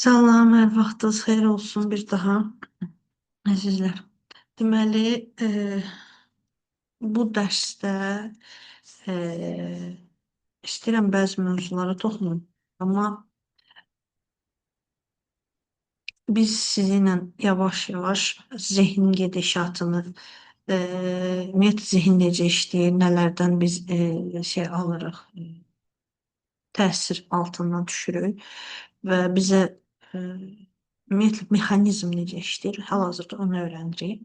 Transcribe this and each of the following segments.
Salam, hər vaxtınız xeyir olsun bir daha, əzizlər. Deməli, bu dərsdə e, istəyirəm bəzi mövzulara toxunum, amma biz sizinlə yavaş-yavaş zehin gedişatını, ümumiyyətlə zehin necə işləyir, nələrdən biz şey alırıq, təsir altından düşürük və bizə ümumiyyətlə mexanizm necə işləyir, hal-hazırda onu öyrənirik.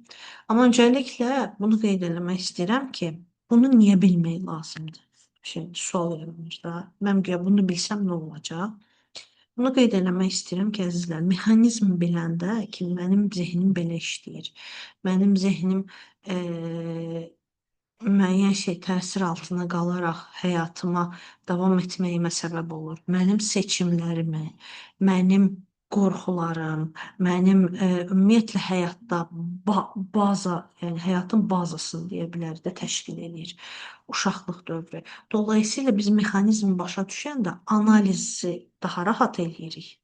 Amma öncəliklə bunu qeyd etmək istəyirəm ki, bunu niyə bilmək lazımdır? Şimdi sual verilmiş da. Mən güya bunu bilsəm nə olacaq? Bunu qeyd eləmək istəyirəm ki, əzizlər, mexanizm biləndə ki, mənim zehnim belə işləyir. Mənim zehnim müəyyən şey təsir altına qalaraq həyatıma davam etməyimə səbəb olur. Mənim seçimlərimi, mənim qorxularım, mənim ümumiyyətlə həyatda baza, yəni həyatın bazasını deyə bilərik də təşkil edir uşaqlıq dövrü. Dolayısıyla biz mexanizmi başa düşəndə analizi daha rahat eləyirik.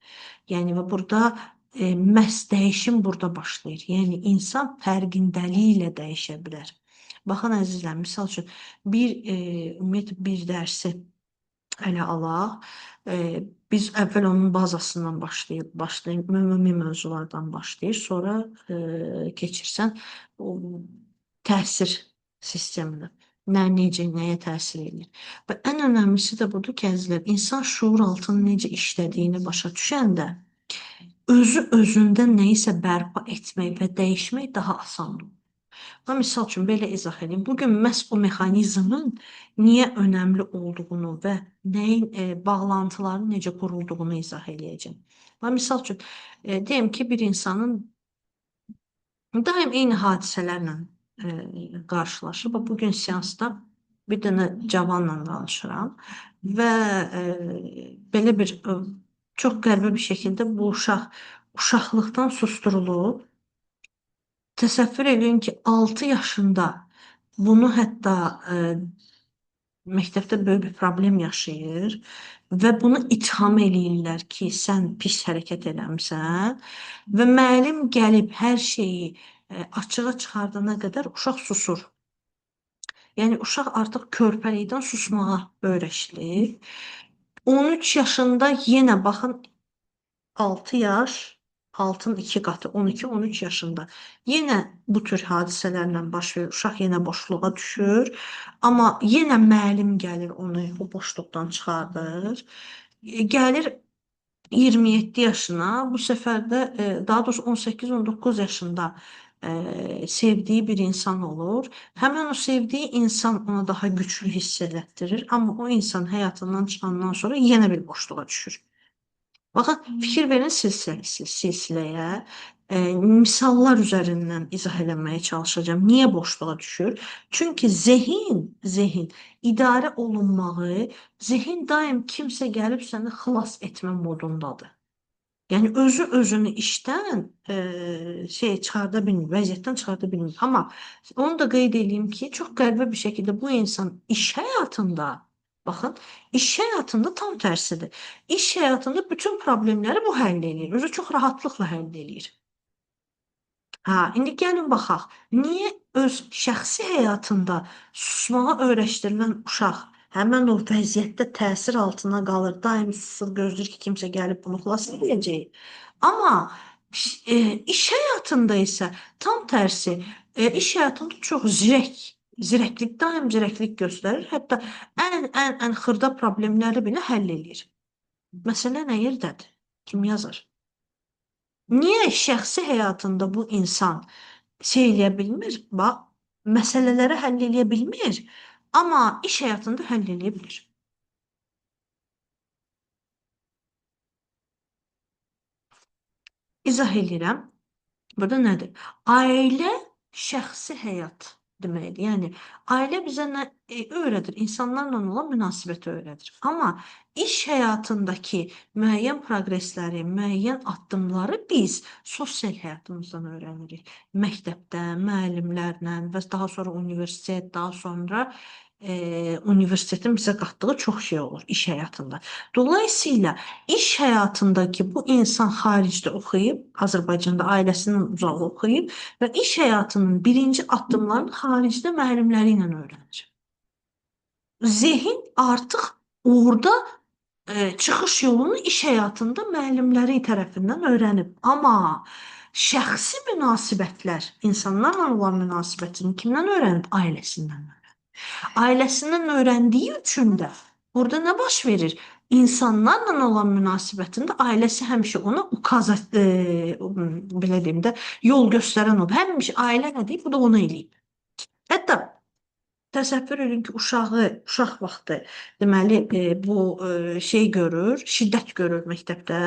Yəni və burada məhz dəyişim burada başlayır. Yəni insan fərqindəliyi ilə dəyişə bilər. Baxın əzizlər, misal üçün ümumiyyətlə bir dərsi ələ alaq. Biz əvvəl onun bazasından başlayıb ümumi mövzulardan başlayır, sonra keçirsən o təsir sisteminə. Nə, necə, nəyə təsir edir. Və ən önəmlisi də budur ki, əzizlər, insan şuur altının necə işlədiyini başa düşəndə özü özündə nəyisə bərpa etmək və dəyişmək daha asandır. Və misal üçün belə izah edeyim. Bugün məhz bu mexanizmin niyə önəmli olduğunu və nəyin bağlantıların necə qurulduğunu izah edəcəm. Və misal üçün deyim ki, bir insanın daim eyni hadisələrlə qarşılaşır. Və bugün seansda bir dənə cavanla danışıram və belə bir çox qəribə bir şəkildə bu uşaqlıqdan susdurulub. Təsəvvür edin ki, 6 yaşında bunu hətta məktəbdə böyük bir problem yaşayır və bunu itham eləyirlər ki, sən pis hərəkət eləmisən və müəllim gəlib hər şeyi açığa çıxardana qədər uşaq susur. Yəni uşaq artıq körpəlikdən susmağa öyrəşilir. 13 yaşında yenə baxın 6 yaş, 6'nın 2 qatı, 12-13 yaşında. Yenə bu tür hadisələrlə baş verir. Uşaq yenə boşluğa düşür. Amma yenə müəllim gəlir onu o boşluqdan çıxardır. Gəlir 27 yaşına, bu səfər də daha doğrusu 18-19 yaşında sevdiği bir insan olur. Hemen o sevdiği insan ona daha güçlü hissettirir. Ama o insan hayatından çıxandan sonra yenə bir boşluğa düşür. Baxın, fikir verin silsiləyə, misallar üzərindən izah eləməyə çalışacağım. Niyə boşluğa düşür? Çünki zehin idarə olunmağı, zehin daim kimsə gəlib səni xilas etmə modundadır. Yəni özü özünü işdən çıxarda bilmir, vəziyyətdən çıxarda bilmir. Amma onu da qeyd edeyim ki, çox qəribə bir şəkildə bu insan iş həyatında, baxın, iş həyatında tam tərsidir. İş həyatında bütün problemləri bu həll eləyir. Özü çox rahatlıqla həll eləyir. İndi gəlin baxaq. Niyə öz şəxsi həyatında susmağa öyrəşdirilən uşaq həmən o vəziyyətdə təsir altına qalır, daim susur, gözləyir ki, kimsə gəlib bunu xilas edəcək. Amma iş həyatında isə tam tərsi, iş həyatında çox zirəklik, daim zirəklik göstərir. Hətta ən xırda problemləri belə həll eləyir. Məsələ nə yerdədir? Kim yazır? Niyə şəxsi həyatında bu insan şey eləyə bilmir? Bax, məsələləri həll eləyə bilmir, amma iş həyatında həll eləyə bilir. İzah edirəm. Burada nədir? Ailə şəxsi həyat deməkdir. Yəni ailə bizə nə öyrədir? İnsanlarla olan münasibəti öyrədir. Amma iş həyatındakı müəyyən proqresləri, müəyyən addımları biz sosial həyatımızdan öyrənirik. Məktəbdə, müəllimlərlə və daha sonra universitet, daha sonra universitetin bizə qatdığı çox şey olur iş həyatında. Dolayısıyla iş həyatındakı bu insan xaricdə oxuyub, Azərbaycanda ailəsindən uzaq oxuyub və iş həyatının birinci addımlarını xaricdə müəllimləri ilə öyrənir. Zehin artıq orada çıxış yolunu iş həyatında müəllimləri tərəfindən öyrənib. Amma şəxsi münasibətlər, insanlarla olan münasibətini kimdən öyrənib? Ailəsindən. Ailəsindən öyrəndiyi üçün də burada nə baş verir? İnsanlarla olan münasibətində ailəsi həmişə ona ukaz belə deyim də yol göstərən olur. Həmişə ailə nə deyib, bu da ona eləyib. Hətta təsəvvür edin ki, uşaq vaxtı deməli bu şey görür, şiddət görür məktəbdə,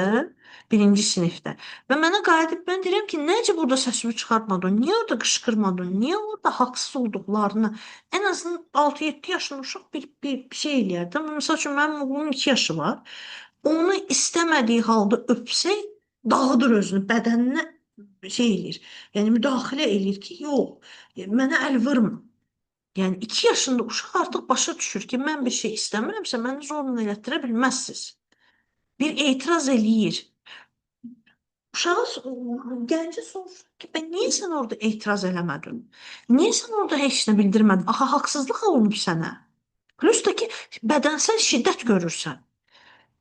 birinci sinifdə. Və mənə qayıdıb mən deyirəm ki, necə burada səsimi çıxartmadın, niyə orada qışqırmadın, niyə orada haqsız olduqlarını, ən azından 6-7 yaşında uşaq bir şey eləyərdi. Məsəl üçün, mənim oğlumun 2 yaşı var. Onu istəmədiyi halda öpsək, dağıdır özünü, bədəninə şey eləyir, yəni müdaxilə eləyir ki, yox, mənə əl vurma. Yəni 2 yaşında uşaq artıq başa düşür ki, mən bir şey istəmirəmsə, məni zorla elətdirə bilməzsiniz. Bir etiraz eləyir. Uşağı, gəncə soruşur ki, niyə sən orada etiraz eləmədin? Niyə sən orada heç nə bildirmədin? Axı, haqsızlıq olunub sənə. Plus da ki, bədənsəl şiddət görürsən.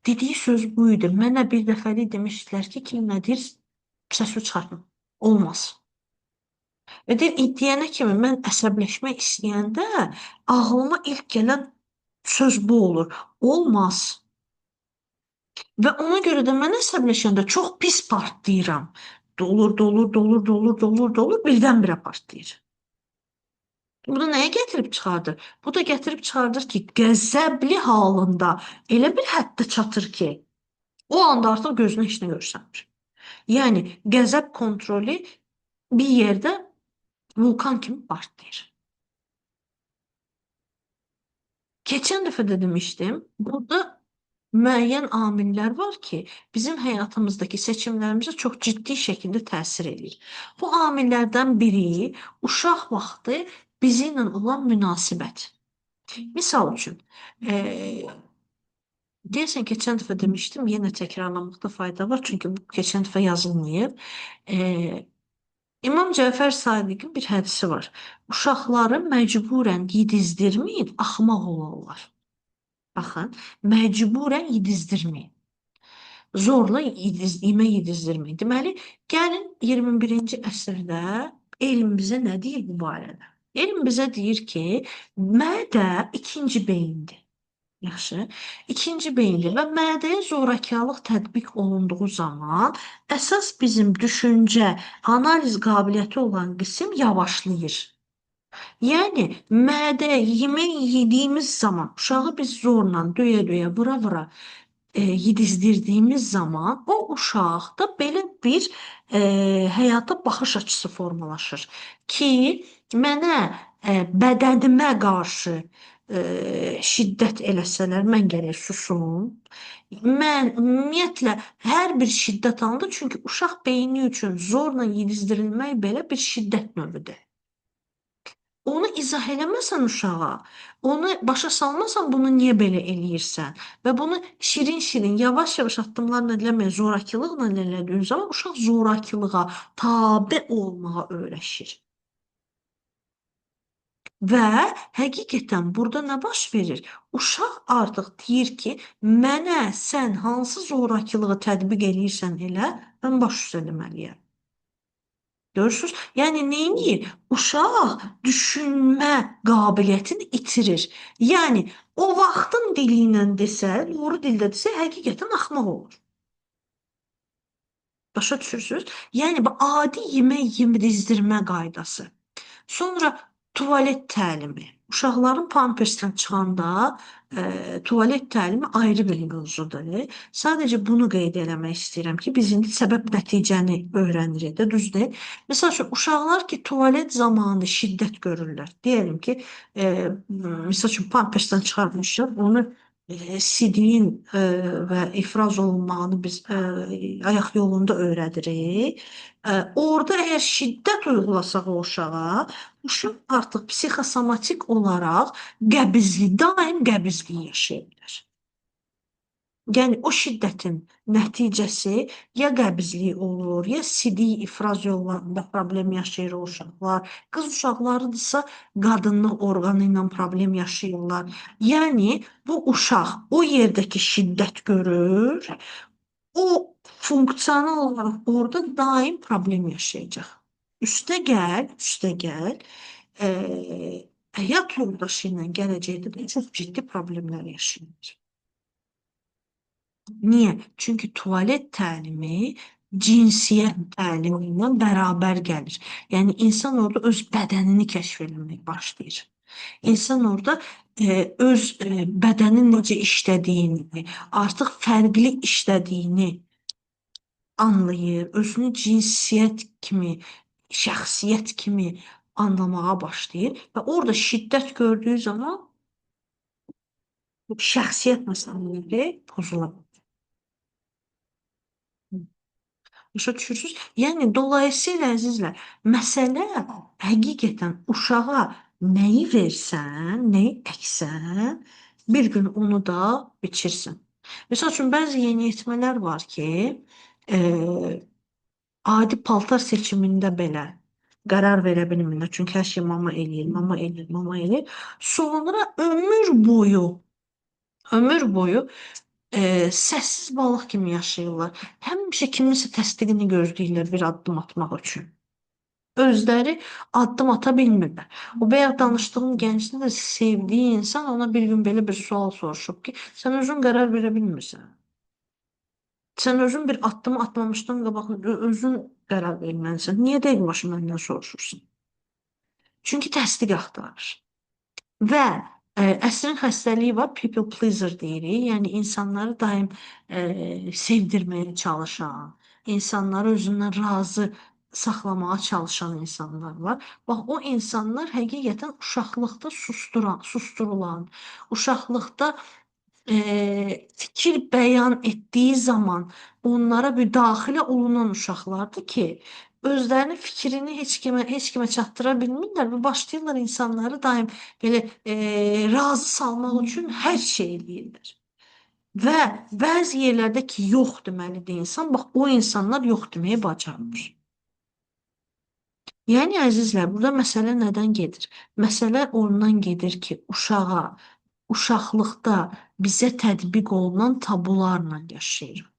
Dediyi söz bu idi. Mənə bir dəfəlik demişdilər ki, kim nə deyir, səsi çıxartma. Olmaz. Və deyir, deyənə kimi mən əsəbləşmək istəyəndə ağlıma ilk gələn söz bu olur. Olmaz. Və ona görə də mən əsəbləşəndə çox pis partlayıram. Dolur, birdən-birə partlayır. Bu da nəyə gətirib çıxardır? Bu da gətirib çıxardır ki, qəzəbli halında elə bir həddə çatır ki, o anda artıq gözünə heç nə görsənmir. Yəni, qəzəb kontrolü bir yerdə vulkan kimi partlayır. Keçən dəfə də demişdim, burada müəyyən amillər var ki, bizim həyatımızdakı seçimlərimizə çox ciddi şəkildə təsir edir. Bu amillərdən biri uşaq vaxtı bizi ilə olan münasibət. Misal üçün, deyəsən keçən dəfə demişdim, yenə təkrarlamaqda fayda var, çünki bu keçən dəfə yazılmayıb. İmam Cəfər Sadiqin bir hədisi var. Uşaqları məcburən yedizdirməyin, axmaq olarlar. Baxın, məcburən yedizdirməyin. Zorla yemək yedizdirməyin. Deməli, gəlin 21-ci əsrdə elm bizə nə deyir bu barədə? Elm bizə deyir ki, mədə ikinci beyindir. Yaxşı. İkinci beyindir və mədəyə zorakılıq tətbiq olunduğu zaman əsas bizim düşüncə, analiz qabiliyyəti olan qism yavaşlayır. Yəni, mədə yemək yediyimiz zaman, uşağı biz zorla, döyə-döyə, vura-vura yedizdirdiyimiz zaman o uşaqda belə bir həyata baxış açısı formalaşır ki, mənə bədənimə qarşı şiddət eləsələr, mən gərək susum. Mən ümumiyyətlə hər bir şiddət alındı, çünki uşaq beyni üçün zorla yedizdirilmək belə bir şiddət növüdür. Onu izah eləməsən uşağa, onu başa salmasan bunu niyə belə eləyirsən və bunu şirin-şirin, yavaş-yavaş addımlarla eləməyə, zorakılıqla elədiyin zaman uşaq zorakılığa tabe olmağa öyrəşir. Və həqiqətən burada nə baş verir? Uşaq artıq deyir ki, mənə sən hansı zorakılığı tətbiq eləyirsən elə, mən baş üstə deməliyəm. Görürsünüz? Yəni neyini? Uşaq düşünmə qabiliyyətini itirir. Yəni o vaxtın dili ilə desə, doğru dildə desə, həqiqətən axmaq olur. Başa düşürsünüz? Yəni bu adi yemək yedizdirmə qaydası. Sonra tualet təlimi. Uşaqların pampersdən çıxanda tualet təlimi ayrı bir mövzudur. Sadəcə bunu qeyd eləmək istəyirəm ki, biz indi səbəb-nəticəni öyrənirik də, düzdür? Məsəl üçün, uşaqlar ki, tualet zamanı şiddət görürlər. Deyəlim ki, məsəl üçün, pampersdən çıxarmışlar, onu sidiyin və ifraz olunmağını biz ayaq yolunda öyrədirik. Orada əgər şiddət uygulasaq o uşağa, uşaq artıq psixosomatik olaraq daim qəbizlik yaşaya bilər. Yəni o şiddətin nəticəsi ya qəbizlik olur, ya sidik ifraz yollarında problem yaşayır o uşaqlar. Qız uşaqlarıdırsa qadınlıq orqanı ilə problem yaşayırlar. Yəni bu uşaq o yerdəki şiddət görür, o funksional olaraq orada daim problem yaşayacaq. Üstəgəl, həyat yoldaşı ilə gələcəkdə də çox ciddi problemlər yaşayır. Niyə? Çünki tualet təlimi cinsiyyət təlimi ilə bərabər gəlir. Yəni insan orada öz bədənini kəşf etməyə başlayır. İnsan orada öz bədənin necə işlədiyini, artıq fərqli işlədiyini anlayır, özünü cinsiyyət kimi, şəxsiyyət kimi anlamağa başlayır və orada şiddət gördüyü zaman bu şəxsiyyət məsələləri pozula bilər. Başa düşürsünüz? Yəni, dolayısıyla əzizlər, məsələ həqiqətən uşağa nəyi versən, nəyi əksən, bir gün onu da biçirsən. Məsəl üçün, bəzi yeniyetmələr var ki, adi paltar seçimində belə qərar verə bilmirlər. Çünki hər şey mama eləyir. Sonra ömür boyu səssiz balıq kimi yaşayırlar. Həmişə kiminsə təsdiqini gözləyirlər bir addım atmaq üçün. Özləri addım ata bilmirlər. O bayaq danışdığım gəncdə də sevdiyi insan ona bir gün belə bir sual soruşub ki, sən özün qərar verə bilmirsən. Sən özün bir addım atmamışdan qabaq özün qərar verməlisən. Niyə dəqiq başı məndən soruşursun? Çünki təsdiq axtarır. Və əsrin xəstəliyi var, people pleaser deyirik. Yəni insanları daim sevdirməyə çalışan, insanları özündən razı saxlamağa çalışan insanlar var. Bax, o insanlar həqiqətən uşaqlıqda susturulan, uşaqlıqda fikir bəyan etdiyi zaman onlara müdaxilə olunan uşaqlardır ki, özlərinin fikrini heç kimə çatdıra bilmirlər və başlayırlar insanları daim belə razı salmaq üçün hər şey eləyirlər. Və bəzi yerlərdə ki, yox deməlidir insan, bax o insanlar yox deməyi bacarmır. Yəni əzizlər, burada məsələ nədən gedir? Məsələ ondan gedir ki, uşaqlıqda bizə tətbiq olunan tabularla yaşayırıq.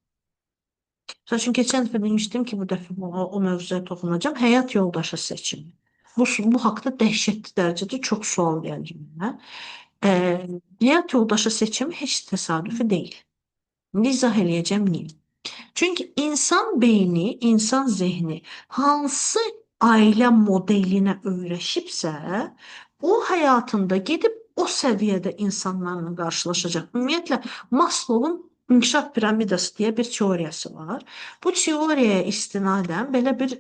Məsəl üçün, keçən dəfə demişdim ki, bu dəfə o mövzuya toxunacağım. Həyat yoldaşı seçimi. Bu haqda dəhşətli dərəcədə çox sual gəlir mənə. Həyat yoldaşı seçimi heç təsadüfi deyil. İzah eləyəcəm niyə. Çünki insan beyni, insan zehni hansı ailə modelinə öyrəşibsə, o həyatında gedib o səviyyədə insanlarla qarşılaşacaq. Ümumiyyətlə, Maslow'un inkişaf piramidası deyə bir teoriyası var. Bu teoriyaya istinadən belə bir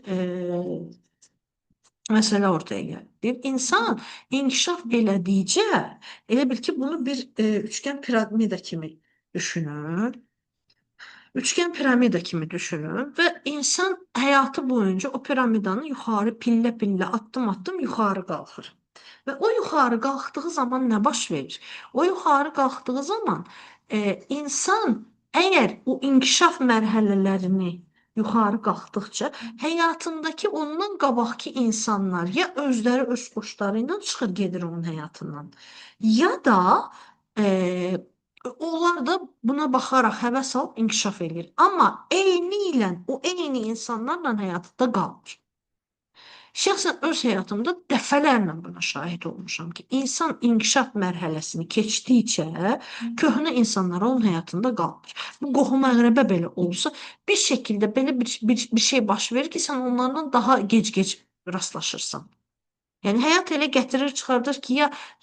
məsələ ortaya gəlir. İnsan inkişaf elədikcə, elə bil ki, bunu bir üçgən piramida kimi düşünür. Üçgən piramida kimi düşünün və insan həyatı boyunca o piramidanı yuxarı pillə-pillə, addım-addım yuxarı qalxır. Və o yuxarı qalxdığı zaman nə baş verir? O yuxarı qalxdığı zaman insan əgər o inkişaf mərhələlərini yuxarı qalxdıqca həyatındakı ondan qabaqki insanlar ya özləri öz xoşları ilə çıxır gedir onun həyatından, ya da onlar da buna baxaraq həvəs alıb inkişaf edir. Amma eyni insanlarla həyatda qalmır. Şəxsən öz həyatımda dəfələrlə buna şahid olmuşam ki, insan inkişaf mərhələsini keçdikcə köhnə insanlar onun həyatında qalmır. Bu qohum-əqrəbə belə olsa, bir şəkildə belə bir şey baş verir ki, sən onlarla daha gec-gec rastlaşırsan. Yəni həyat elə gətirir, çıxardır ki,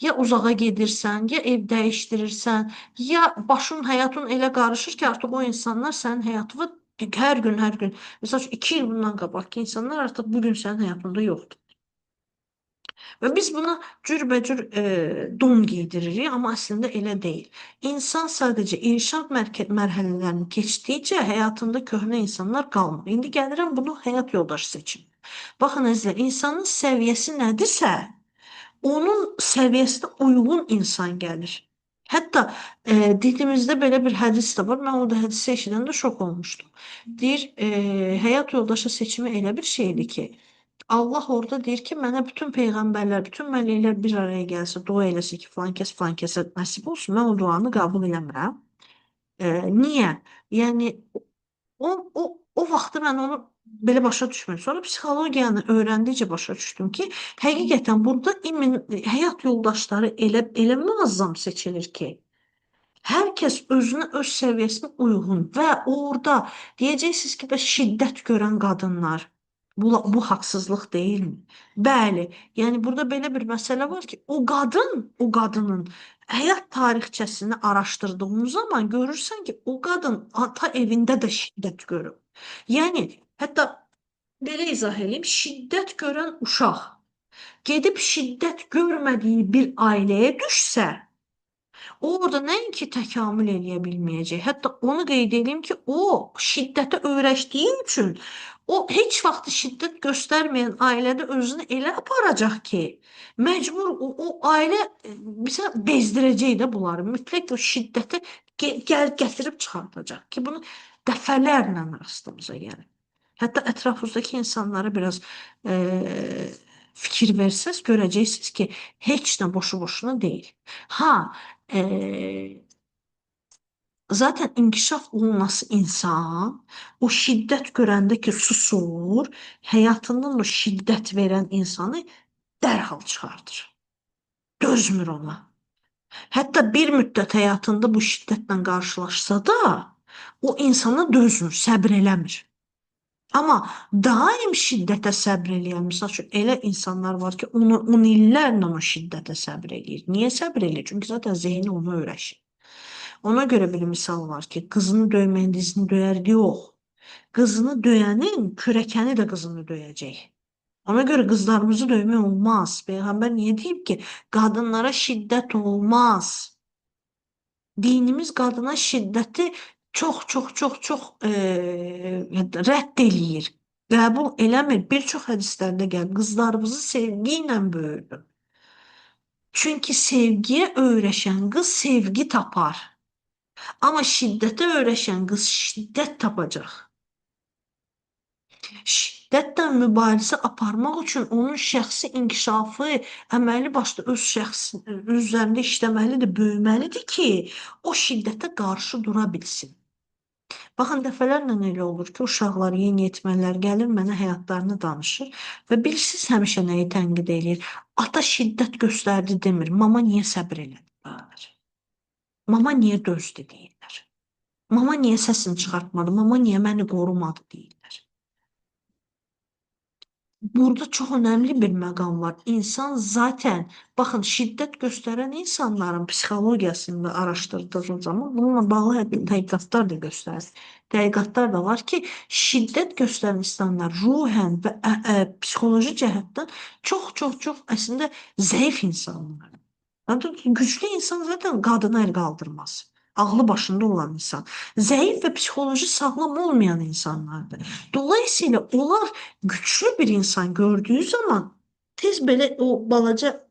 ya uzağa gedirsən, ya ev dəyişdirirsən, ya həyatın elə qarışır ki, artıq o insanlar sənin həyatında hər gün, məsəl üçün 2 il bundan qabaqki insanlar artıq bugün sənin həyatında yoxdur. Və biz buna cürbəcür don giydiririk, amma əslində elə deyil. İnsan sadəcə inkişaf mərhələlərini keçdikcə həyatında köhnə insanlar qalmır. İndi gəlirəm bunu həyat yoldaşı seçim. Baxın əzizlər, insanın səviyyəsi nədirsə, onun səviyyəsinə uyğun insan gəlir. Hətta dinimizdə belə bir hədis də var. Mən o da hədisi eşidəndə şok olmuşdum. Deyir, həyat yoldaşı seçimi elə bir şeydir ki, Allah orada deyir ki, mənə bütün peyğəmbərlər, bütün mələklər bir araya gəlsə, dua eləsə ki, filan kəsə nəsib olsun, mən o duanı qəbul eləmirəm. Niyə? Yəni o vaxtı mən onu belə başa düşmürəm. Sonra psixologiyanı öyrəndikcə başa düşdüm ki, həqiqətən burada həyat yoldaşları elə müəzzam seçilir ki, hər kəs özünə öz səviyyəsinə uyğun və orada deyəcəksiniz ki, bəs şiddət görən qadınlar bu haqsızlıq deyilmi? Bəli, yəni burada belə bir məsələ var ki, o qadının həyat tarixçəsini araşdırdığın zaman görürsən ki, o qadın ata evində də şiddət görüb. Yəni hətta belə izah edeyim, şiddət görən uşaq gedib şiddət görmədiyi bir ailəyə düşsə, o orada nəinki təkamül eləyə bilməyəcək. Hətta onu qeyd edeyim ki, o şiddətə öyrəşdiyi üçün o heç vaxt şiddət göstərməyən ailədə özünü elə aparacaq ki, məcbur o ailə məsələn bezdirəcək də bunları. Mütləq o şiddəti gətirib çıxardacaq ki, bunu dəfələrlə rastımıza gəlir. Hətta ətrafınızdakı insanlara biraz fikir versəz, görəcəksiniz ki, heç nə boşu-boşuna deyil. Ha, zaten inkişaf olunması insan o şiddet görəndə ki susur, həyatından o şiddet verən insanı dərhal çıxardır. Dözmür ona. Hətta bir müddət həyatında bu şiddətlə qarşılaşsa da, o insana dözmür, səbr eləmir. Amma daim şiddətə səbr eləyən, misal üçün, elə insanlar var ki, 10 illərlə o şiddətə səbr eləyir. Niyə səbr eləyir? Çünki zaten zehni onu öyrəşir. Ona görə bir misal var ki, qızını döyməyin dizini döyər, yox. Qızını döyənin kürəkəni də qızını döyəcək. Ona görə qızlarımızı döymək olmaz. Peyğəmbər niyə deyib ki, qadınlara şiddət olmaz? Dinimiz qadına şiddəti çox rədd eləyir. Qəbul eləmir. Bir çox hədislərdə gəlir. Qızlarımızı sevgi ilə böyüdün. Çünki sevgiyə öyrəşən qız sevgi tapar. Amma şiddətə öyrəşən qız şiddət tapacaq. Şiddətlə mübarizə aparmaq üçün onun şəxsi inkişafı əməli başda öz üzərində işləməlidir, böyüməlidir ki, o şiddətə qarşı dura bilsin. Baxın, dəfələrlə elə olur ki, uşaqlar, yeniyetmələr gəlir, mənə həyatlarını danışır və bilirsiniz həmişə nəyi tənqid eləyir? Ata şiddət göstərdi demir, mama niyə səbr elədi? Mama niyə dözdü deyirlər. Mama niyə səsini çıxartmadı, mama niyə məni qorumadı deyirlər. Burada çox önəmli bir məqam var. İnsan zaten, baxın, şiddət göstərən insanların psixologiyasını araşdırdığım zaman bununla bağlı tədqiqatlar da göstərir. Tədqiqatlar da var ki, şiddət göstərən insanlar ruhən və psixoloji cəhətdən çox əslində zəif insanlar. Güçlü insan zaten qadına el qaldırmaz. Ağlı başında olan insan. Zəif və psixoloji sağlam olmayan insanlardır. Dolayısıyla onlar güçlü bir insan gördüğü zaman tez belə o balaca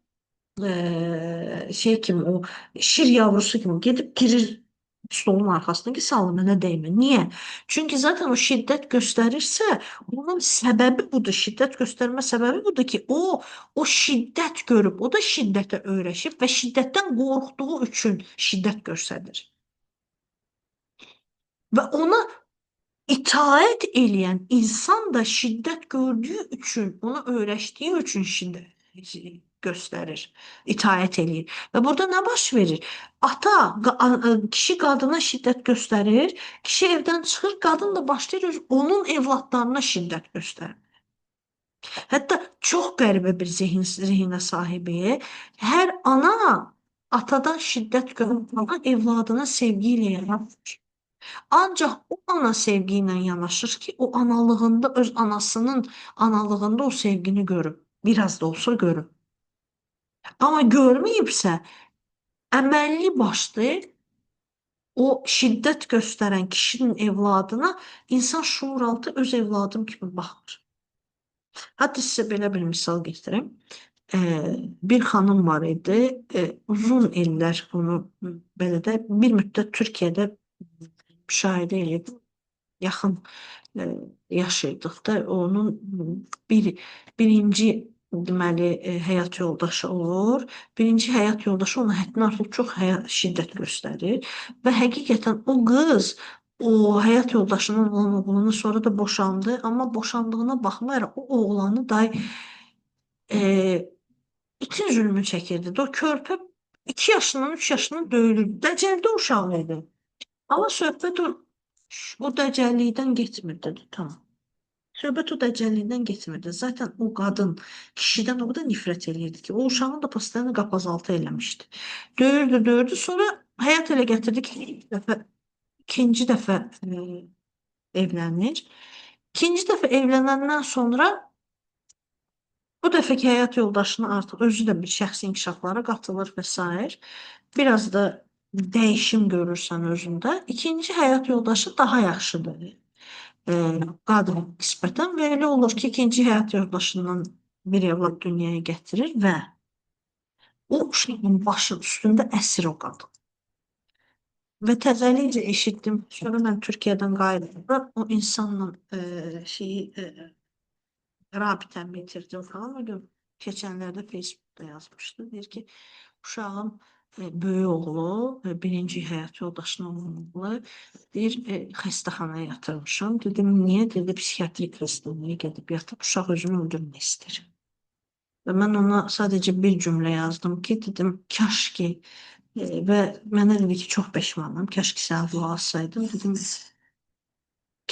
şey kimi, o şir yavrusu kimi gedib girir stolun arxasına ki, salın mənə dəymə. Niyə? Çünki zaten o şiddət göstərirsə, onun səbəbi budur. Şiddət göstərmə səbəbi budur ki, o şiddət görüb, o da şiddətə öyrəşib və şiddətdən qorxduğu üçün şiddət göstərir. Və ona itaət eləyən insan da şiddət gördüyü üçün, ona öyrəşdiyi üçün şiddət göstərir, itaət eləyir. Və burada nə baş verir? Kişi qadına şiddət göstərir, kişi evdən çıxır, qadın da başlayır onun evladlarına şiddət göstərir. Hətta çox qəribə bir zehinə sahibi. Hər ana atadan şiddət görən evladına sevgi ilə yaratır. Ancaq o ana sevgi ilə yanaşır ki, o analığında, öz anasının analığında o sevgini görüb. Biraz da olsa görüb. Amma görməyibsə, əməlli başlı o şiddət göstərən kişinin evladına insan şuuraltı öz evladım kimi baxır. Hətta sizə belə bir misal gətirəm. Bir xanım var idi. Uzun illər onu belə də bir müddət Türkiyədə müşahidə edib yaxın e, yaşayırdıqda onun birinci deməli həyat yoldaşı olur. Birinci həyat yoldaşı ona həddindən artıq çox şiddət göstərir və həqiqətən o qız o həyat yoldaşının olan oğlunu sonra da boşandı, amma boşandığına baxmayaraq o oğlanı da itin zülmü çəkirdi. O körpə 2 yaşından 3 yaşından döyülürdü. Dəcəldə uşağı idi. Amma söhbət o dəcəllikdən getmirdi. Tamam. Söhbət o dəcəllikdən getmirdi. Zaten o qadın kişidən o qədər nifrət eləyirdi ki, o uşağın da pastanı qapazaltı eləmişdi. Döyürdü, döyürdü. Sonra həyat elə gətirdi ki, ikinci dəfə evlənir. İkinci dəfə evlənəndən sonra bu dəfəki həyat yoldaşına artıq özü də bir şəxsi inkişaflara qatılır və s. Biraz da dəyişim görürsən özündə. İkinci həyat yoldaşı daha yaxşıdır. Qadın nisbətən və elə olur ki, ikinci həyat yoldaşından bir evlad dünyaya gətirir və o uşağın başı üstündə əsir o qadın. Və təzəlikcə eşitdim. Sonra mən Türkiyədən qayıdanda o insanla rabitəmi itirdim falan. O gün keçənlərdə Facebookda yazmışdı. Deyir ki, uşağım böyük oğlu, birinci həyat yoldaşının oğlu, deyir, xəstəxanaya yatırmışam. Dedim, niyə? Dedi, psixiatrik xəstəxanaya gedib yatıb, uşaq özünü öldürmək istəyir. Və mən ona sadəcə bir cümlə yazdım ki, dedim, kaş ki, və mənə dedi ki, çox peşmanam, kaş ki, sənə dua alsaydım. Dedim,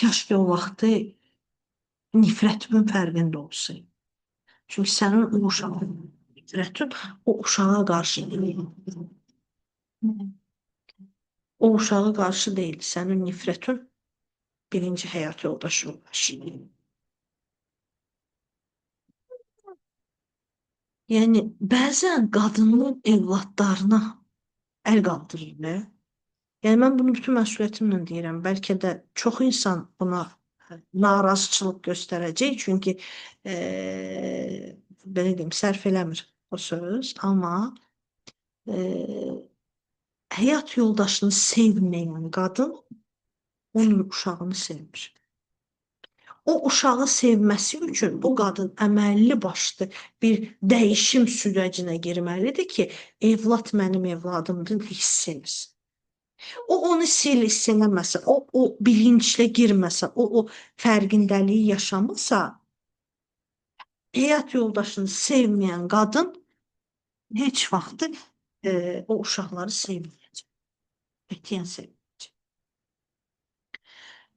kaş ki, o vaxtı nifrətimin fərqində olsaydım. Çünki sənin o uşağın nifrətin o uşağa qarşı deyil. O uşağa qarşı deyil. Sənin nifrətin birinci həyat yoldaşı qarşı. Yəni, bəzən qadının evladlarına əl qaldırırlar. Yəni, mən bunu bütün məsuliyyətimlə deyirəm. Bəlkə də çox insan buna narazıçılıq göstərəcək. Çünki belə deyim, sərf eləmir o söz. Amma həyat yoldaşını sevməyən qadın onun uşağını sevmir. O uşağı sevməsi üçün o qadın əməlli başlı bir dəyişim sürecinə girməlidir ki, evlad mənim evladımdır hiss etsin. O onu hiss eləməsə, o bilinçlə girməsə, o fərqindəliyi yaşamasa, həyat yoldaşını sevməyən qadın heç vaxt o uşaqları sevməyəcək. Qətiyyən sevməyəcək.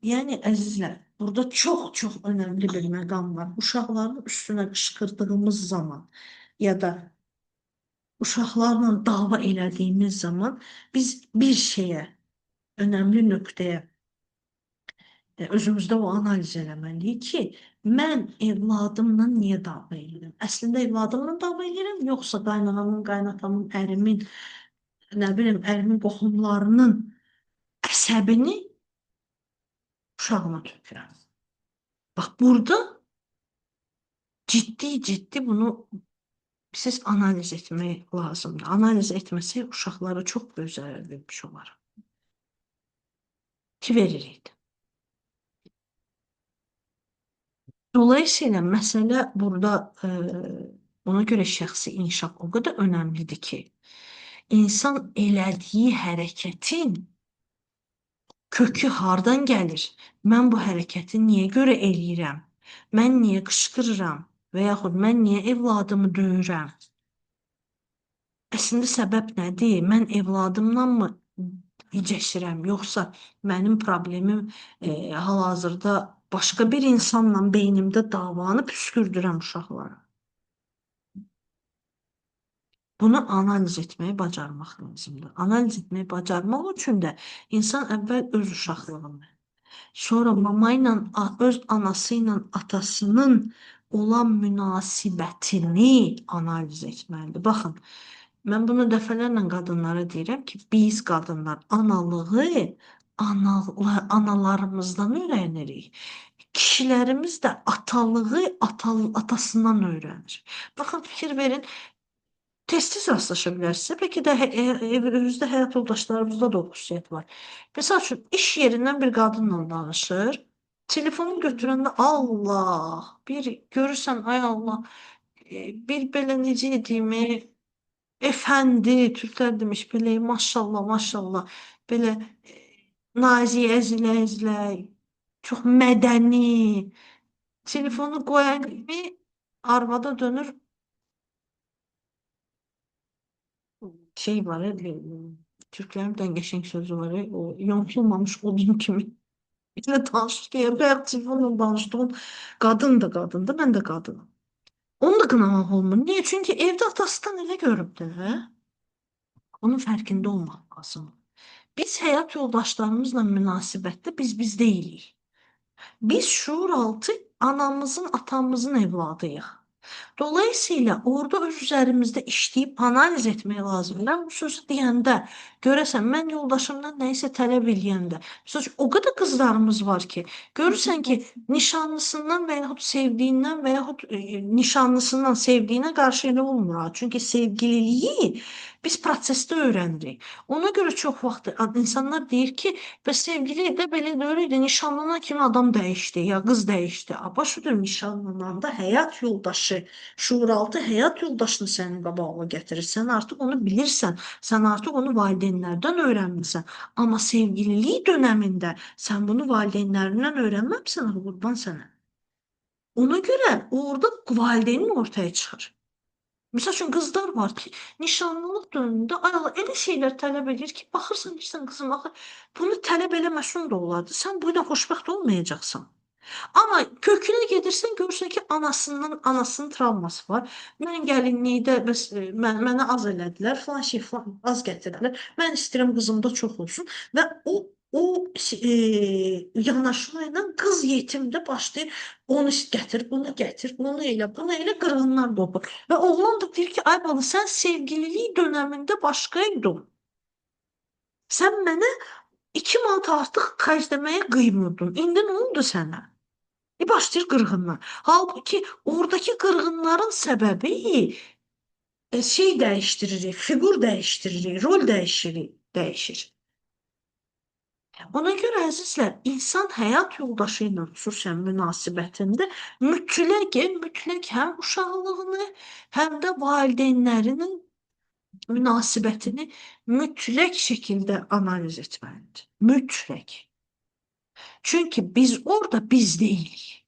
Yəni, əzizlər, burada çox-çox önəmli bir məqam var. Uşaqların üstünə qışqırdığımız zaman ya da uşaqlarla dava elədiyimiz zaman biz bir şeyə, önəmli nöqtəyə özümüzdə o analiz eləməliyik ki, mən evladımla niyə dava edirəm? Əslində evladımla dava edirəm, yoxsa qaynanamın, qaynatamın, ərimin, nə bilim, ərimin qohumlarının əsəbini uşağıma tökürəm. Bax, burada ciddi bunu siz analiz etmək lazımdır. Analiz etməsək uşaqlara çox böyük zərər vermiş olar. Ki veririk. Dolayısıyla məsələ burada ona görə şəxsi inkişaf o qədər önəmlidir ki, insan elədiyi hərəkətin kökü hardan gəlir? Mən bu hərəkəti niyə görə eləyirəm? Mən niyə qışqırıram? Və yaxud mən niyə evladımı döyürəm? Əslində səbəb nədir? Mən evladımdanmı icəşirəm, yoxsa mənim problemim hal-hazırda başqa bir insanla beynimdə davanı püskürdürəm uşaqlara. Bunu analiz etməyi bacarmaq lazımdır. Analiz etməyi bacarmaq üçün də insan əvvəl öz uşaqlığını, sonra mama ilə, öz anası ilə atasının olan münasibətini analiz etməlidir. Baxın, mən bunu dəfələrlə qadınlara deyirəm ki, biz qadınlar analığı analarımızdan öyrənirik. Kişilərimiz də atalığı atasından öyrənir. Baxın, fikir verin, tez-tez rastlaşa bilərsinizsə, bəlkə də evimizdə həyat yoldaşlarımızda da o xüsusiyyət var. Məsəl üçün, iş yerindən bir qadınla danışır, telefonu götürəndə Allah, bir görürsən, ay Allah, bir belə necə dediyimi, efəndi, türklər demiş, belə maşallah, maşallah, belə nazik, əzilə-əzilə, çox mədəni, telefonu qoyan kimi arvada dönür, şey var ya, Türklərin bir qəşəng sözü var ya, o yontulmamış odun kimi. Birlə danışır ki, bayaq telefonla danışdığım qadın da qadındır, mən də qadınam. Onu da qınamaq olmur. Niyə? Çünki evdə atasından elə görübdür, hə? Onun fərqində olmaq lazım. Biz həyat yoldaşlarımızla münasibətdə biz deyilik. Biz şuuraltı anamızın, atamızın evladıyıq. Dolayısıyla orada öz üzərimizdə işləyib analiz etmək lazımdır. Mən bu sözü deyəndə, görəsən, mən yoldaşımdan nəyisə tələb eləyəndə, məsəl üçün, o qədər qızlarımız var ki, görürsən ki, nişanlısından və yaxud sevdiyindən və yaxud nişanlısından sevdiyinə qarşı elə olmur. Çünki sevgililiyi biz prosesdə öyrənirik. Ona görə çox vaxt insanlar deyir ki, bəs sevgili də belə də öyle idi, nişanlanan kimi adam dəyişdi, ya qız dəyişdi. Başudur, nişanlananda həyat yoldaşı, şuuraltı həyat yoldaşını sənin qabağına gətirir. Sən artıq onu bilirsən, sən artıq onu valideynlərdən öyrənmirsən. Amma sevgililik dönəmində sən bunu valideynlərindən öyrənməmsən, qurban sənə. Ona görə orada valideynin ortaya çıxır. Məsəl üçün, qızlar var ki, nişanlılıq dövründə ay Allah, elə şeylər tələb edir ki, baxırsan, deyirsən, qızım, axı, bunu tələb eləməsən də olardı. Sən bu ilə xoşbəxt olmayacaqsan. Amma kökünə gedirsən, görürsən ki, anasının travması var. Mən gəlinlikdə bəs mənə az elədilər, filan şey filan az gətirdilər. Mən istəyirəm qızımda çox olsun və o yanaşma ilə qız yetimdə başlayır. Onu gətir, bunu gətir, bunu elə qırğınlar qopur. Və oğlan da deyir ki, ay bala, sən sevgililik dönəmində başqa idin. Sən mənə 2 manat artıq xərcləməyə qıymırdın. İndi nə oldu sənə? Başlayır qırğınlar. Halbuki oradakı qırğınların səbəbi şey dəyişdiririk, fiqur dəyişdiririk, rol dəyişir. Ona görə əzizlər, insan həyat yoldaşı ilə xüsusən münasibətində mütləq həm uşaqlığını, həm də valideynlərinin münasibətini mütləq şəkildə analiz etməlidir. Mütləq. Çünki biz orada biz deyilik.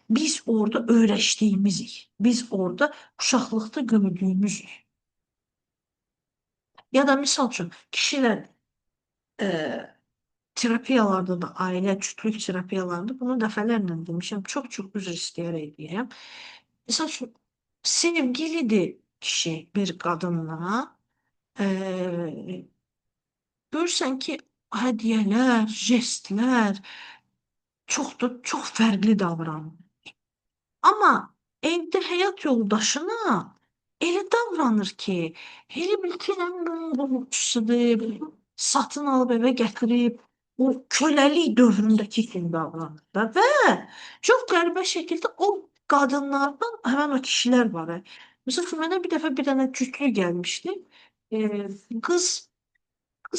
Biz orada öyrəşdiyimizik. Biz orada uşaqlıqda gördüyümüzük. Ya da misal üçün, kişilər terapiyalarda da, ailə cütlük terapiyalarında bunu dəfələrlə demişəm. Çox üzr istəyərək deyirəm. Misal üçün, sevgilidir kişi bir qadınla, görürsən ki, hədiyyələr, jestlər çox fərqli davranır. Amma evdə həyat yoldaşına elə davranır ki, elə bil ki, qulluqçusudur, satın alıb evə gətirib, o köləlik dövründəki kimi davranır da və çox qəribə şəkildə o qadınlardan həmən o kişilər var. Məsəl üçün, mənə bir dəfə bir dənə cütlük gəlmişdi. Qız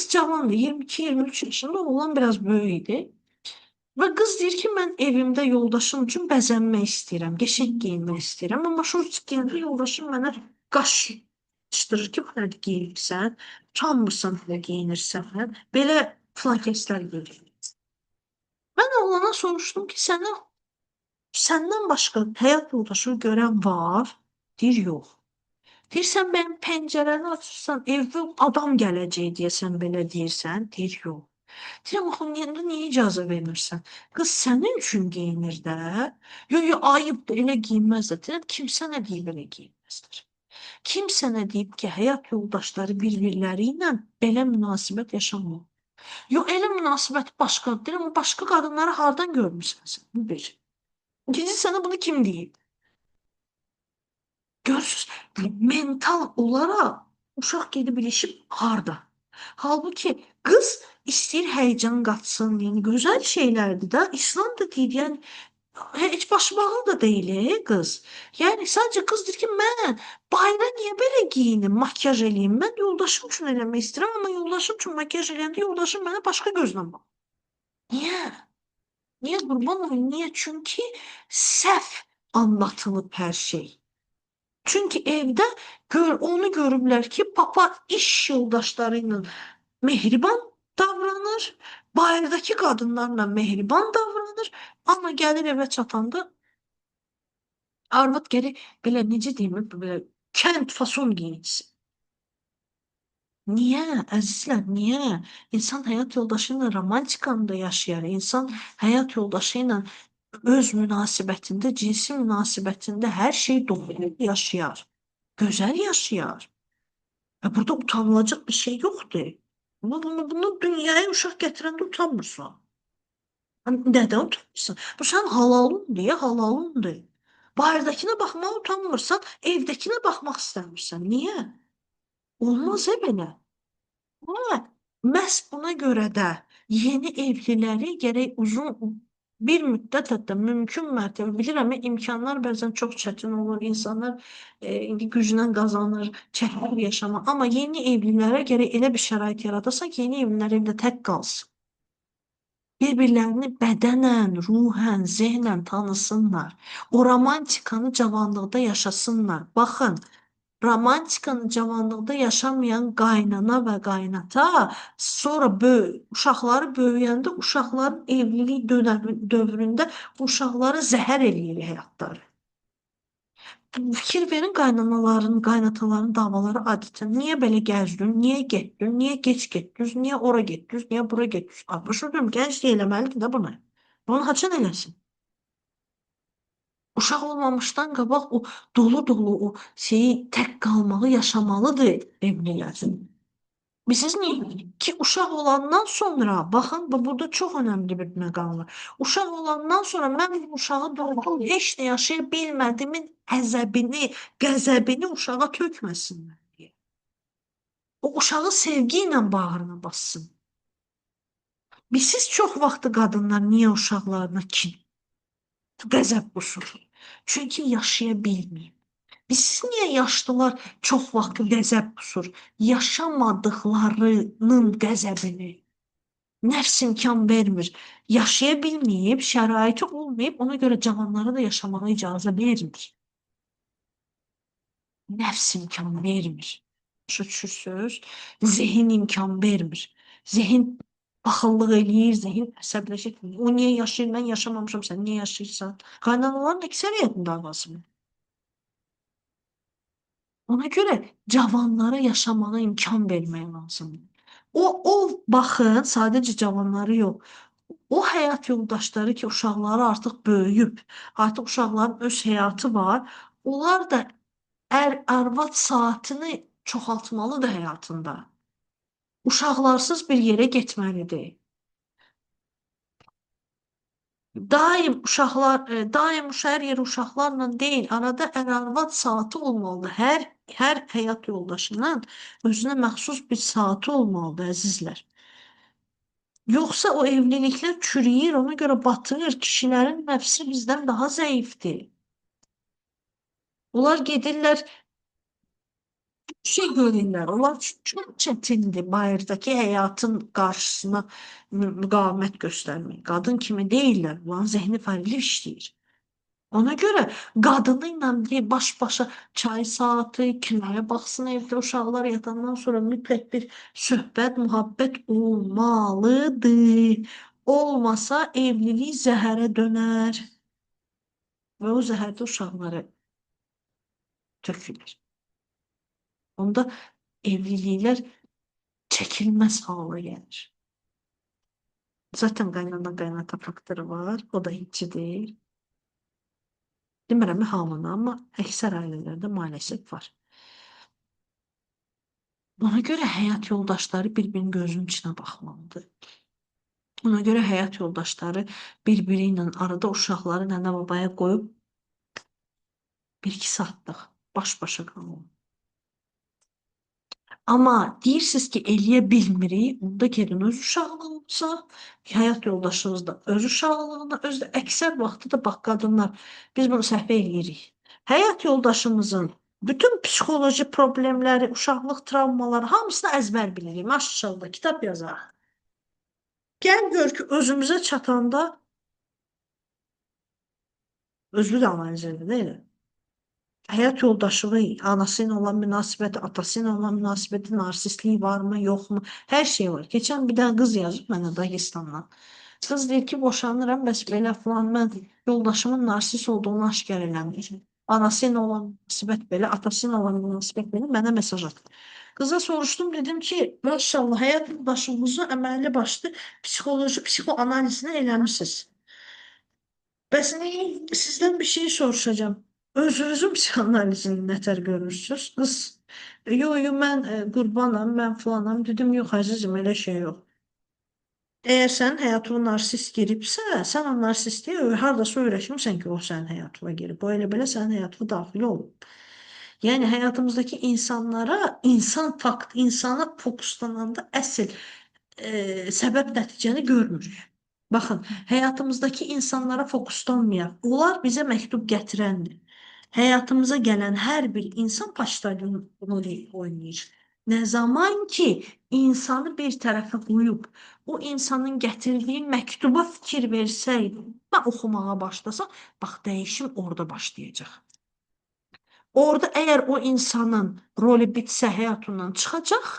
cavandı, 22-23 yaşında, oğlan biraz böyük idi. Və qız deyir ki, mən evimdə yoldaşım üçün bəzənmək istəyirəm, qəşəng geyinmək istəyirəm. Amma şort geyəndə yoldaşım mənə qaşdırır ki, bu nədir geyinirsən, utanmırsan belə geyinirsən, belə filan kəslər görür. Mən oğlana soruşdum ki, səndən başqa həyat yoldaşı görən var? Deyir, yox. Deyirsən, mənim pəncərəni açırsan, evdə adam gələcək deyəsən, belə deyirsən? Deyir, yox. Deyirəm, axı, niyə icazə vermirsən? Qız sənin üçün geyinir də. Yox, ayıbdır, elə giyinməz də. Deyirəm, kim sənə deyib elə giyinməzdir? Kim sənə deyib ki, həyat yoldaşları bir-birləri ilə belə münasibət yaşamır? Yox, elə münasibət başqadır. Deyirəm, o başqa qadınları hardan görmüsən sən? Bu bir. İkinci, sənə bunu kim deyib? Görürsünüz, mental olaraq uşaq gedib ilişib harda? Halbuki qız istəyir həyəcan qatsın, yəni gözəl şeylərdir də. İslam da deyir, yəni heç başmağı da deyil qız. Yəni sadəcə qız deyir ki, mən bayıra niyə belə giyinim, makiyaj eləyim? Mən yoldaşım üçün eləmək istəyirəm, amma yoldaşım üçün makiyaj eləyəndə yoldaşım mənə başqa gözlə baxır. Niyə? Niyə qurban olum? Niyə? Çünki səhv anlatılıb hər şey. Çünki evdə onu görüblər ki, papa iş yoldaşları ilə mehriban davranır, bayırdakı qadınlarla mehriban davranır, amma gəlir evə çatanda arvad gərək belə necə deyim, belə kənd fason geyinsin. Niyə, əzizlər, niyə? İnsan həyat yoldaşı ilə romantikanı da yaşayar. İnsan həyat yoldaşı ilə öz münasibətində, cinsi münasibətində hər şey doğru yaşayar. Gözəl yaşayar. Və burada utanılacaq bir şey yoxdur. Bunu dünyaya uşaq gətirəndə utanmırsan. Nədən utanmırsan? Bu sənin halalındır, ya halalındır. Bayırdakına baxmağa utanmırsan, evdəkinə baxmaq istəmirsən. Niyə? Olmaz belə. Hə, məhz buna görə də yeni evliləri gərək uzun bir müddət hətta mümkün mərtəbə bilirəm, imkanlar bəzən çox çətin olur. İnsanlar indi güclə qazanır, çətinlik yaşama. Amma yeni evlilərə gərək elə bir şərait yaradasan ki, yeni evlilər evdə tək qalsın. Bir-birlərini bədənən, ruhən, zehnən tanısınlar. O romantikanı cavanlıqda yaşasınlar. Baxın, romantikanı cavanlıqda yaşamayan qaynana və qaynata sonra uşaqları böyüyəndə uşaqların evlilik dövründə uşaqları zəhər eləyir həyatları. Fikir verin qaynanaların, qaynataların davaları adətən niyə belə gəzdin, niyə getdin, niyə geç getdiniz, niyə ora getdiniz, niyə bura getdiniz? Başa düşürəm, gənc eləməlidir də bunu. Bunu haçan eləsin? Uşaq olmamışdan qabaq o dolu-dolu o şeyi tək qalmağı yaşamalıdır evlilər. Bilirsiniz niyə? Ki uşaq olandan sonra, baxın, burada çox önəmli bir məqam var. Uşaq olandan sonra mən bu uşağı doğdum, heç nə yaşaya bilmədimin əzəbini, qəzəbini uşağa tökməsinlər deyə. O uşağı sevgi ilə bağrına bassın. Bilirsiniz çox vaxtı qadınlar niyə uşaqlarına kin, qəzəb qusur? Çünki yaşaya bilməyib. Biz niyə yaşlılar çox vaxt qəzəb qusur? Yaşamadıqlarının qəzəbini. Nəfs imkan vermir. Yaşaya bilməyib, şəraiti olmayıb, ona görə cavanlara da yaşamağa icazə vermir. Nəfs imkan vermir. Başa düşürsünüz? Zehin imkan vermir. Zehin baxıllıq eləyir, zehin əsəbləşir. O niyə yaşayır, mən yaşamamışam, sən niyə yaşayırsan? Qaynanaların əksəriyyətində arasında. Ona görə cavanlara yaşamağa imkan vermək lazımdır. O baxın, sadəcə cavanları yox. O həyat yoldaşları ki, uşaqları artıq böyüyüb, artıq uşaqların öz həyatı var. Onlar da arvad saatını çoxaltmalıdır həyatında. Uşaqlarsız bir yerə getməlidir. Daim hər yer uşaqlarla deyil, arada ər-arvad saatı olmalıdır. Hər həyat yoldaşının özünə məxsus bir saatı olmalıdır, əzizlər. Yoxsa o evliliklər çürüyür, ona görə batır. Kişilərin nəfsi bizdən daha zəifdir. Onlar gedirlər, görürlər. Onlar çox çətindir bayırdakı həyatın qarşısına müqavimət göstərmək. Qadın kimi deyirlər, onların zəhni fərqli işləyir. Ona görə qadını ilə bir baş-başa çay saatı, kinoya baxsın evdə uşaqlar yatandan sonra mütləq bir söhbət, mühabbət olmalıdır. Olmasa evlilik zəhərə dönər və o zəhərdə uşaqları tökülür. Onda evliliklər çəkilməz hala gəlir. Zaten qaynana-qaynata faktoru var, o da heç deyil. Demirəm hamını, amma əksər ailələrdə maalesef var. Ona görə həyat yoldaşları bir-birinin gözünün içinə baxmalıdır. Ona görə həyat yoldaşları bir-biri ilə arada uşaqları nənə babaya qoyub bir-iki saatlıq baş-başa qalmalı. Amma deyirsiniz ki, eləyə bilmirik, onda gedin öz uşaqlığınıza, həyat yoldaşınız da öz uşaqlığına, özü də əksər vaxtı da bax qadınlar, biz bunu səhv eləyirik. Həyat yoldaşımızın bütün psixoloji problemləri, uşaqlıq travmaları hamısını əzbər bilirik. Maşallah, kitab yazarıq. Gəl gör ki, özümüzə çatanda özü də analiz edir, elə. Həyat yoldaşlığı, anası ilə olan münasibəti, atası ilə olan münasibəti, narsistliyi varmı, yoxmu? Hər şey var. Keçən bir dənə qız yazıb mənə Dağıstandan. Qız deyir ki, boşanıram, bəs belə falan mən yoldaşımın narsist olduğunu aşkar eləmir. Anası ilə olan münasibət belə, atası ilə olan münasibət belə mənə mesaj atdı. Qıza soruşdum, dedim ki, maşallah həyat yoldaşınızı əməlli başlı psixoloji, psixoanalizini eləmişsiniz. Bəs sizdən bir şey soruşacağım. Özünüzün psixoanalizini nətər görürsünüz? Qız, yo, mən qurbanam, mən falanam. Dedim, yox əzizim, elə şey yox. Əgər sənin həyatına narsist giribsə, sən o narsistliyə hardasa öyrəşmirsən ki, o sənin həyatına girib. O elə belə sənin həyatına daxil olub. Yəni həyatımızdakı insanlara, insan fakt, insana fokuslananda əsl səbəb nəticəni görmürük. Baxın, həyatımızdakı insanlara fokuslanmayaq. Onlar bizə məktub gətirəndir. Həyatımıza gələn hər bir insan poçtalyon rol oynayır. Nə zaman ki, insanı bir tərəfə qoyub, o insanın gətirdiyi məktuba fikir versəydi, və oxumağa başlasaq, bax, dəyişim orada başlayacaq. Orada əgər o insanın rolu bitsə həyatından çıxacaq,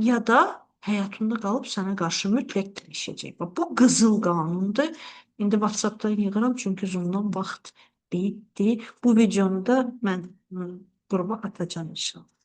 ya da həyatında qalıb sənə qarşı mütləq dəyişəcək. Bax, bu qızıl qanundur. İndi WhatsApp-da yığıram, çünki Zoom-dan vaxt bitdi. Bu videonu da mən qrupa atacağım inşallah.